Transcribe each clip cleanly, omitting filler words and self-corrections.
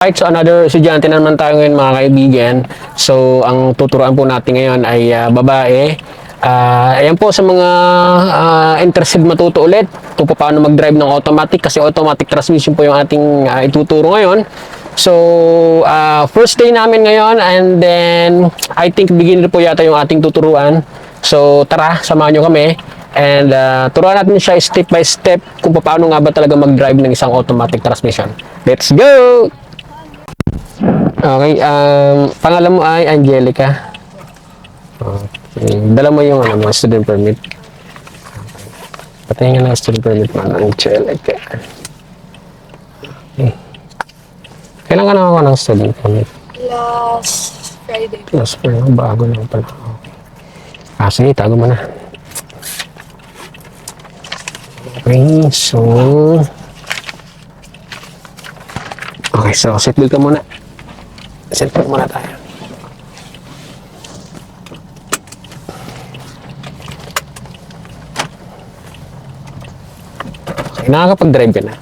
Right, so another estudyante na naman tayo ngayon mga kaibigan. So, ang tuturuan po natin ngayon ay babae. Ayan po sa mga interested matuto ulit kung paano mag-drive ng automatic kasi automatic transmission po yung ating ituturo ngayon. So, first day namin ngayon and then I think beginner po yata yung ating tuturuan. So, tara, samahan nyo kami. And turuan natin siya step by step kung paano nga ba talaga mag-drive ng isang automatic transmission. Let's go! Okay, pangalan mo ay Angelica. Okay. Dala mo yung student permit. Patayin nga ng student permit mo, Angelica. Okay. Kailan ka nakakuha ng student permit? Last Friday. Last Friday, bago lang pala. Okay. Sige, tago mo na. Okay, so... Okay, so seatbelt ka muna. Seatbelt muna tayo. Okay, nakakapag-drive ka na?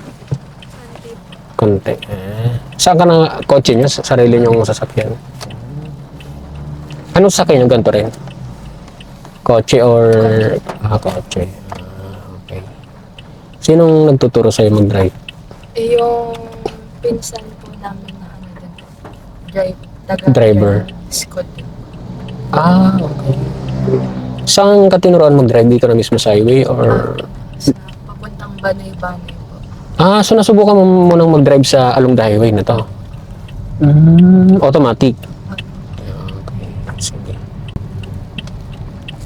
Konti. Saan ka na kotse nyo? Sarili nyong sasakyan? Anong sasakyan nyo? Ganito rin? Kotse or... kotse. Okay. Sinong nagtuturo sa'yo mag-drive? Yung pinsan po namin na Driver. School. Okay. Saan ka tinuruan mag-drive? Dito na mismo sa highway or... Sa papuntang Banay-Banay po. So nasubukan mo munang mag-drive sa along the highway na to? Automatic. Okay. Sige.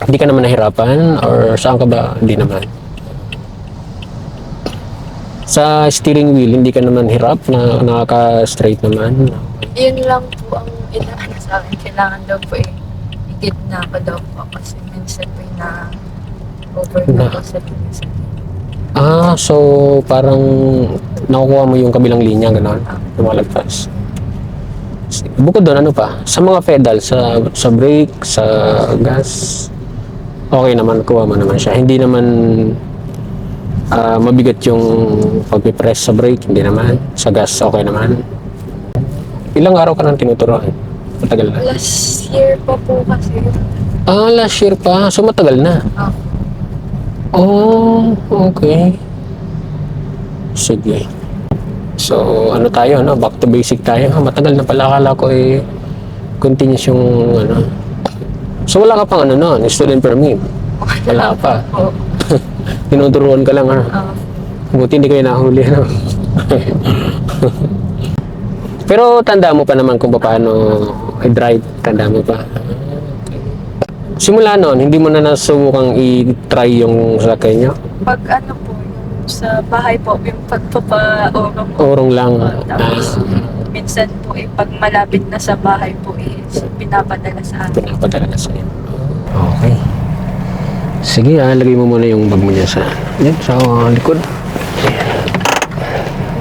Hindi ka naman nahirapan or saan ka ba? Hindi naman. Sa steering wheel, hindi ka naman hirap na nakaka-straight naman? Yun lang po ang inaano sa akin. Kailangan daw po higit na ako daw po kasi minsan po na-over na po sa minsan. So parang nakukuha mo yung kabilang linya, gano'n? Lumalagpas. Bukod doon, ano pa? Sa mga pedal, sa brake, sa gas, okay naman, kuha mo naman siya. Hindi naman mabigat yung pag-press sa brake, hindi naman. Sa gas, okay naman. Ilang araw ka nang tinuturuan? Matagal na? Last year pa po kasi. Last year pa? So matagal na? Okay. Sige. So, ano tayo, no? Back to basic tayo. Matagal na pala. Akala ko continuous yung, So, wala ka pang, student permit? Wala pa. Tinuturuan ka lang, Buti hindi kayo nahuli, Pero, tanda mo pa naman kung paano i-drive. Tanda mo pa. Simula noon, hindi mo na nasubukang i-try yung sasakyan nyo? Pag po, yung sa bahay po, yung pagpapa-orong po. Orong lang. Tapos, minsan po, pag malapit na sa bahay po, pinapadala sa akin. Pinapadala na sa'yo. Okay. Sige, lagay mo muna yung bag mo niya sa likod. Ayan.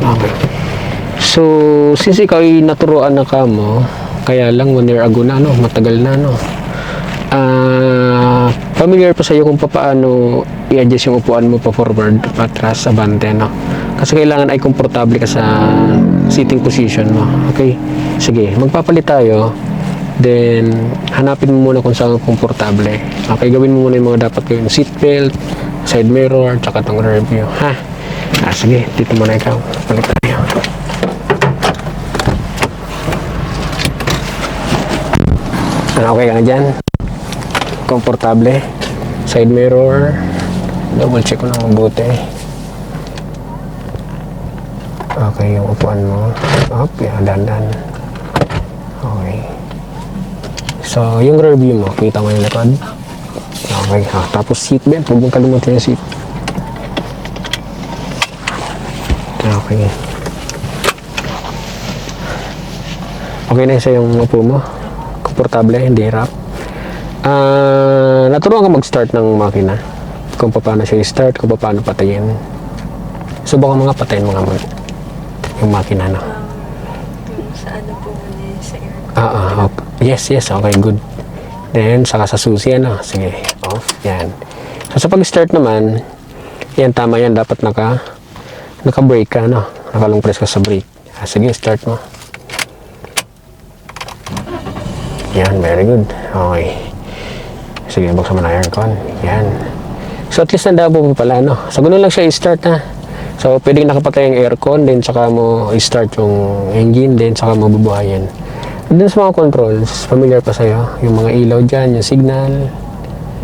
Okay. So, since ikaw ay naturuan na ka mo, kaya lang 1 year ago na, matagal na, familiar pa sa'yo kung paano i-adjust yung upuan mo pa forward, patras, abante, Kasi kailangan ay komportable ka sa sitting position mo. Okay? Sige, magpapalit tayo. Then, hanapin mo muna kung saan komportable. Okay, gawin mo muna yung mga dapat gawin. Seatbelt, side mirror, tsaka itong rear view. Ha? Sige, dito muna ikaw. Palit tayo. Okay ka na dyan? Komportable. Side mirror. Double check ko lang mabuti. Okay, yung upuan mo. Dandan. Okay. So, yung rear view mo, kita mo yung likod? Okay, tapos seatbelt. Huwag mong kalimutan yung seat. Okay. Okay na isa yung upo mo? Komportable, hindi hirap. Naturuan ka mag-start ng makina. Kung paano siya i-start, kung paano patayin. Subukan mga patayin mga muna. Yung makina, Sa po sa aircon. Yes, okay, good. Then, saka sa susi, sige, off, yan. So, sa pag-start naman, yan, tama yan, dapat naka-brake ka, nakalong press ka sa brake. Sige, start mo. Yan, very good. Okay. Sige, buksan mo na aircon. Yan. So, at least nandabo mo pala, no? So, ganun lang siya i-start, ha? So, pwedeng nakapatay yung aircon, then saka mo i-start yung engine, then saka mo bubuhayin. And then sa mga controls, familiar pa sa'yo? Yung mga ilaw dyan, yung signal,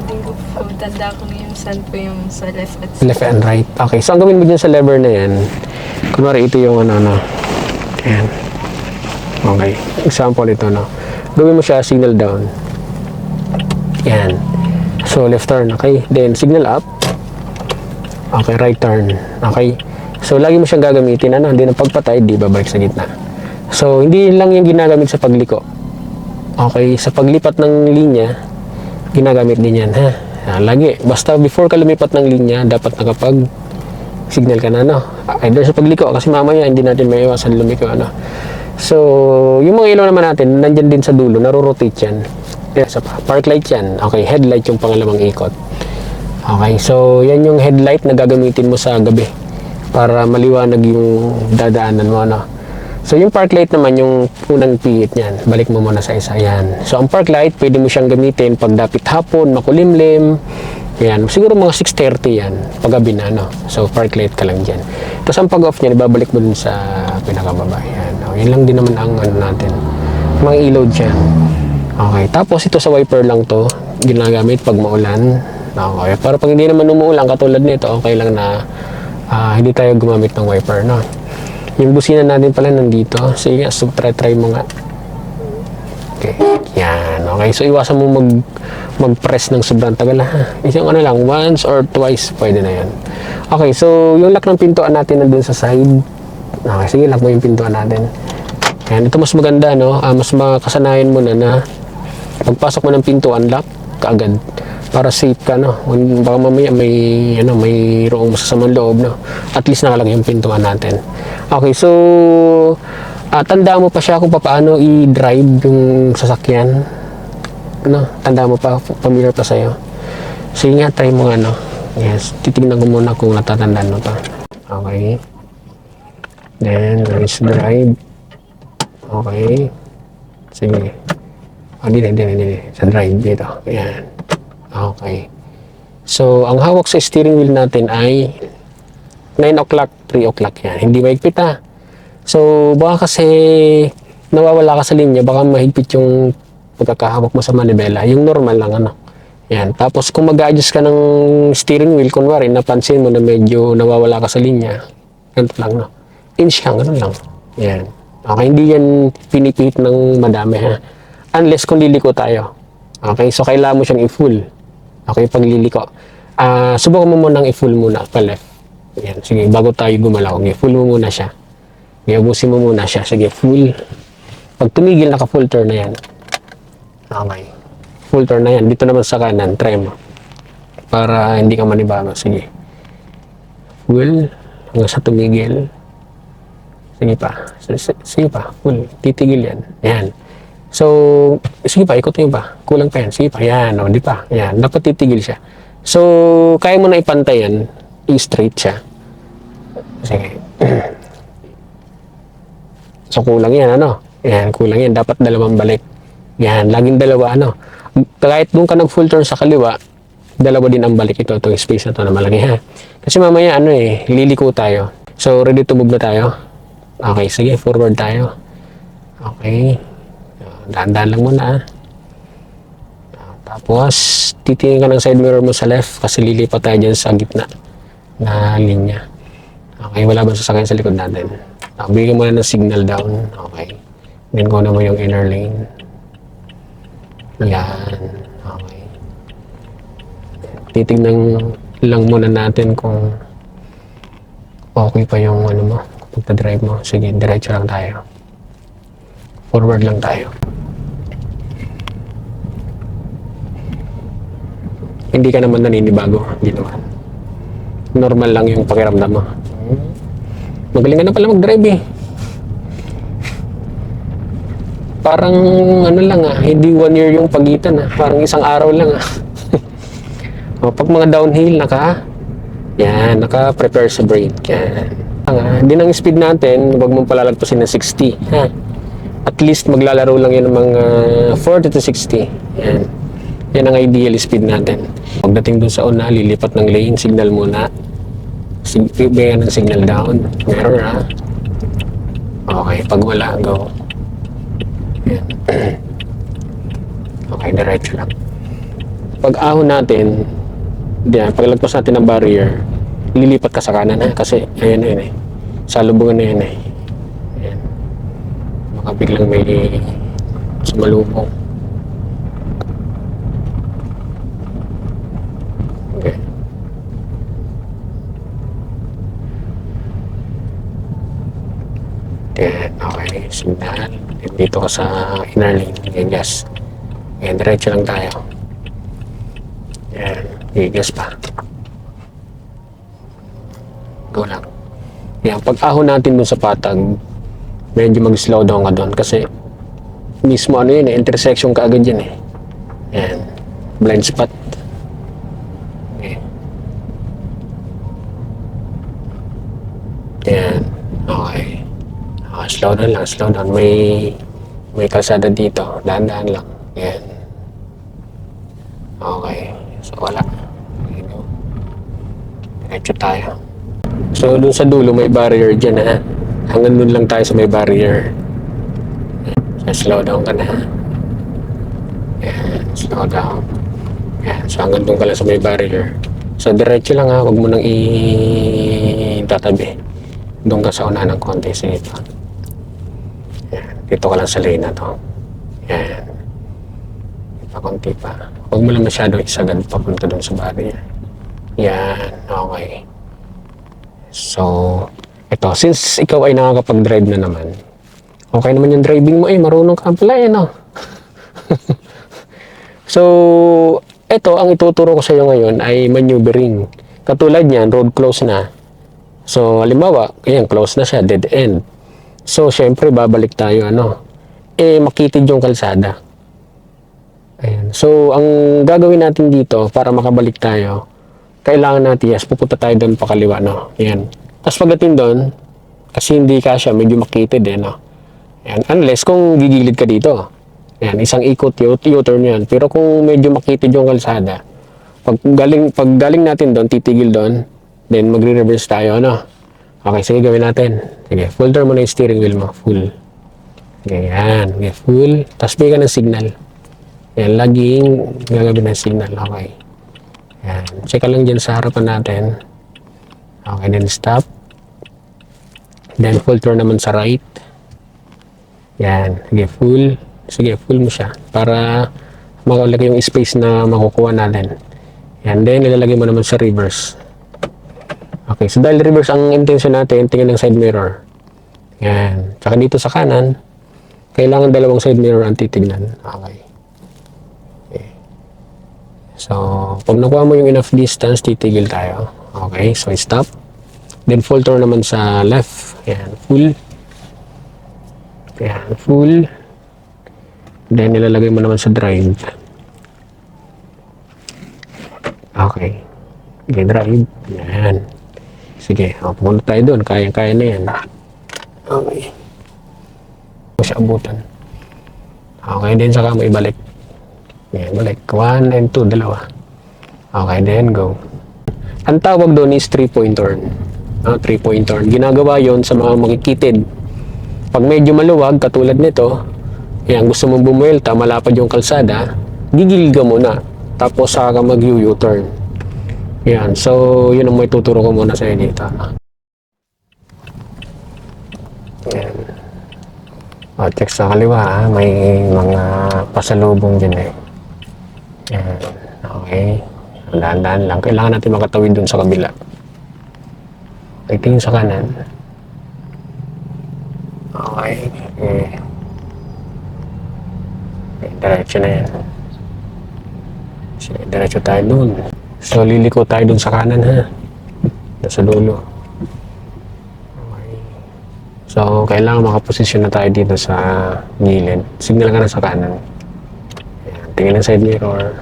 Hindi ko po. Tanda ko na yung saan po yung sa left at sa left and right. Okay, so ang gawin mo dyan sa lever na yan, kunwari ito yung ano. Yan. Okay, example ito, no? Gawin mo siya signal down. Yan. So, left turn, okay? Then, signal up. Okay, right turn. Okay? So, lagi mo siyang gagamitin, ano? Hindi na pagpatay, di babalik sa gitna. So, hindi lang yung ginagamit sa pagliko. Okay, sa paglipat ng linya, ginagamit din yan, ha? Lagi. Basta before ka lumipat ng linya, dapat nakapag-signal ka na, no? Either sa pagliko, kasi mamaya hindi natin may iwasan lumiko, ano? So, yung mga ilaw naman natin, nandyan din sa dulo, naro-rotate yan. Kaya sa park light yan. Okay, headlight yung pangalawang ikot. Okay, so yan yung headlight na gagamitin mo sa gabi para maliwanag yung dadaanan mo, ano. So yung park light naman yung unang pihit niyan. Balik mo muna sa isa yan. So ang park light pwede mo siyang gamitin pag dapit hapon, makulimlim. Yan, siguro mga 6:30 yan paggabi na, no. So park light ka lang diyan. Tapos ang pag-off niya, ibabalik mo dun sa pinakababa. Yan. Yun lang din naman ang ano natin. Mga ilaw diyan. Okay, tapos ito sa wiper lang to ginagamit pag maulan. Okay, para pag hindi naman umuulan katulad nito, okay lang na hindi tayo gumamit ng wiper, no. Yung busina natin pala nandito. Sige, so try mo nga. Okay, yan. Okay, so iwasan mo mag-press ng sobrang tagal, ha. Isang ano lang, once or twice, pwede na yan. Okay, so yung lock ng pintuan natin nandun sa side. Okay, sige, lock mo yung pintuan natin. Yan, ito mas maganda, no. Mas makasanayan mo na pagpasok mo ng pintuan, lock kaagad. Para safe ka, no. Baka mamaya may roong masasamang loob, no. At least nakalagay yung pintuan natin. Okay, so tanda mo pa siya kung paano i-drive yung sasakyan, no. Tanda mo pa, familiar pa sa'yo. Sige nga, try mo nga, no. Yes, titignan ko muna kung natatandaan mo to. Okay. Then, let's drive. Okay. Sige. Hindi. Sa drive dito. Ayan. Okay. So, ang hawak sa steering wheel natin ay 9 o'clock, 3 o'clock yan. Hindi mahigpit, ha. So, baka kasi nawawala ka sa linya, baka mahigpit yung pagkakahawak mo sa manibela. Yung normal lang, ano. Yan. Tapos, kung mag-adjust ka ng steering wheel, kunwari, napansin mo na medyo nawawala ka sa linya, ganito lang, no. Inch lang, ganun lang. Yan. Okay, hindi yan pinipihit ng madami, ha. Unless kung liliko tayo. Okay, so kailangan mo siyang i-full. Okay, pag liliko. Subukan mo munang i-full muna pa left. Yan, sige, bago tayo gumalaw. Okay, full mo muna siya. Okay, ubusin mo muna siya. Sige, full. Pag tumigil, naka-full turn na yan. Okay. Full turn na yan. Dito naman sa kanan, try mo. Para hindi ka manibago. Sige. Full. Hanggang sa tumigil. Sige pa. Sige pa. Full. Titigil yan. Yan. So, sige pa, ikot nyo pa. Kulang pa yan. Sige pa. Yan, o, di pa. Yan. Dapat titigil siya. So, kaya mo na ipantay yan. I-straight siya. Sige. So, kulang yan, ano? Yan, kulang yan. Dapat dalawang balik. Yan, laging dalawa, ano? Kahit doon ka nag-full turn sa kaliwa, dalawa din ang balik ito. Itong space na to na malaki, ha? Kasi mamaya, liliko tayo. So, ready to move na tayo? Okay, sige. Forward tayo. Okay. Dahan-dahan lang muna, ha? Tapos, titingin ka ng side mirror mo sa left kasi lilipat tayo dyan sa gitna na linya. Okay, wala ba sasakyan sa likod natin? Bigyan mo na ng signal down. Okay. Then, kunin mo yung inner lane. Yan. Okay. Titignan lang muna natin kung okay pa yung ano mo, pagta-drive mo. Sige, diretso lang tayo. Forward lang tayo. Hindi ka naman naninibago. Hindi naman. Normal lang yung pakiramdam mo. Magaling ka na pala mag-drive, eh. Parang ano lang, hindi 1 year yung pagitan, parang isang araw lang, O, pag mga downhill naka-prepare sa brake. Yan. Hindi ng speed natin, huwag mong palalagpasin ng 60, ha. At at least maglalaro lang yan ng mga 40 to 60. Yan. Yan ang ideal speed natin. Pagdating dun sa una, lilipat ng lane, signal muna. Bigyan ng signal down. Mirror ha. Okay, pag wala, go. Yan. Okay, diretso lang. Pag ahon natin, diyan, paglagpas natin ng barrier, lilipat ka sa kanan ha, kasi ayan na yun eh. Salubungan na yun eh. Ayan. Baka biglang may sumalubong. Okay. Ayan, okay. Signal. Dito ka sa inner lane. Ayan, gas. Ayan, diretso lang tayo. Ayan, i-gas pa. Go lang. Yan, pag ahon natin dun sa patag, medyo mag-slow down ka doon kasi mismo ano yun eh, intersection ka agad yan eh. Yan, blind spot. Okay. Yan, okay. Slow down lang, slow down. May kalsada dito, dahan-dahan lang. Yan. Okay, so wala. Diretso tayo. So, dun sa dulo, may barrier dyan, ha? Hanggang dun lang tayo sa may barrier. So, slow down ka na. Yan, slow down. Yan, so hanggang dun ka lang sa may barrier. So, diretso lang, ha? Huwag mo nang itatabi. Doon ka sa unahan ng konti. Sige pa. Yan, dito ka lang sa lane na to. Yan. Ipa konti pa. Huwag mo lang masyado isagad papunta dun sa barrier. Yan, okay. So, ito, since ikaw ay nakakapag-drive na naman, okay naman yung driving mo marunong ka pala no? So, ito, ang ituturo ko sa iyo ngayon ay maneuvering. Katulad niyan, road close na. So, halimbawa, ayan, close na siya, dead end. So, syempre, babalik tayo, makitid yung kalsada. Ayan. So, ang gagawin natin dito, para makabalik tayo, kailangan natin, yes, pupunta tayo doon pakaliwa, Yan. Tapos pagdating doon, kasi hindi ka siya, medyo makitid, Yan. Unless kung gigilid ka dito. Yan, isang ikot, U-turn yan. Pero kung medyo makitid yung kalsada, pag galing natin doon, titigil doon, then magre-reverse tayo, Okay, sige, gawin natin. Sige, full turn mo na yung steering wheel mo. Full. Okay, yan. Okay, full. Tapos bigyan ng signal. Yan, laging gagawin ng signal. Okay. Yan. Check ka lang dyan sa harapan natin. Okay, then stop. Then full turn naman sa right. Yan. Sige, full. Sige, full mo siya. Para makalagay yung space na makukuha natin. Yan. Then, ilalagay mo naman sa reverse. Okay, so dahil reverse ang intention natin, tingin ng side mirror. Yan. Tsaka dito sa kanan, kailangan dalawang side mirror ang titignan. Okay. So, pag nakuha mo yung enough distance, titigil tayo. Okay, so stop. Then full turn naman sa left. Ayan, full. Ayan, full. Then ilalagay mo naman sa drive. Okay. Okay, drive. Ayan. Sige, pumunta tayo doon. Kaya na yan. Okay. Huwag siya abutan. Okay, then saka mo ibalik. Yan, balik. 1 and 2, dalawa. Okay, then go. Ang tawag doon is 3-point turn. 3-point turn. Ginagawa yon sa mga makikitid. Pag medyo maluwag, katulad nito, yan, gusto mong bumuelta, malapad yung kalsada, gigil ka muna. Tapos saka mag-U-turn. Yan, so yun ang may tuturo ko muna sa inyo dito. Yan. Check sa kaliwa, may mga pasalubong dyan Yan. Okay. Dahan-dahan lang. Kailangan natin makatawid dun sa kabila. Okay, tingin sa kanan. Okay. Okay, diretso na yan. Sige, diretso tayo dun. So, liliko tayo dun sa kanan, ha? Nasa dulo. Okay. So, kailangan makaposisyon na tayo dito sa gilid. Signal ka na sa kanan. Ayan. Tingin ng side mirror.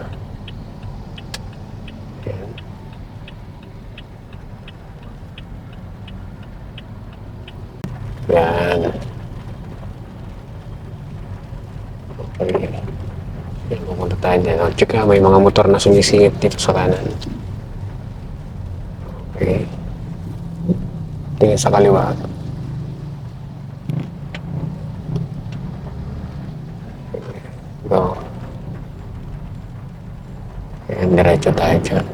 Ayan. Ayan. Okay. Yan, pumunta tayo din. O, check nga, may mga motor na sumisingit dito sa kanan. Okay. Tingin sa kaliwa. Go. Ayan, diretso tayo dyan.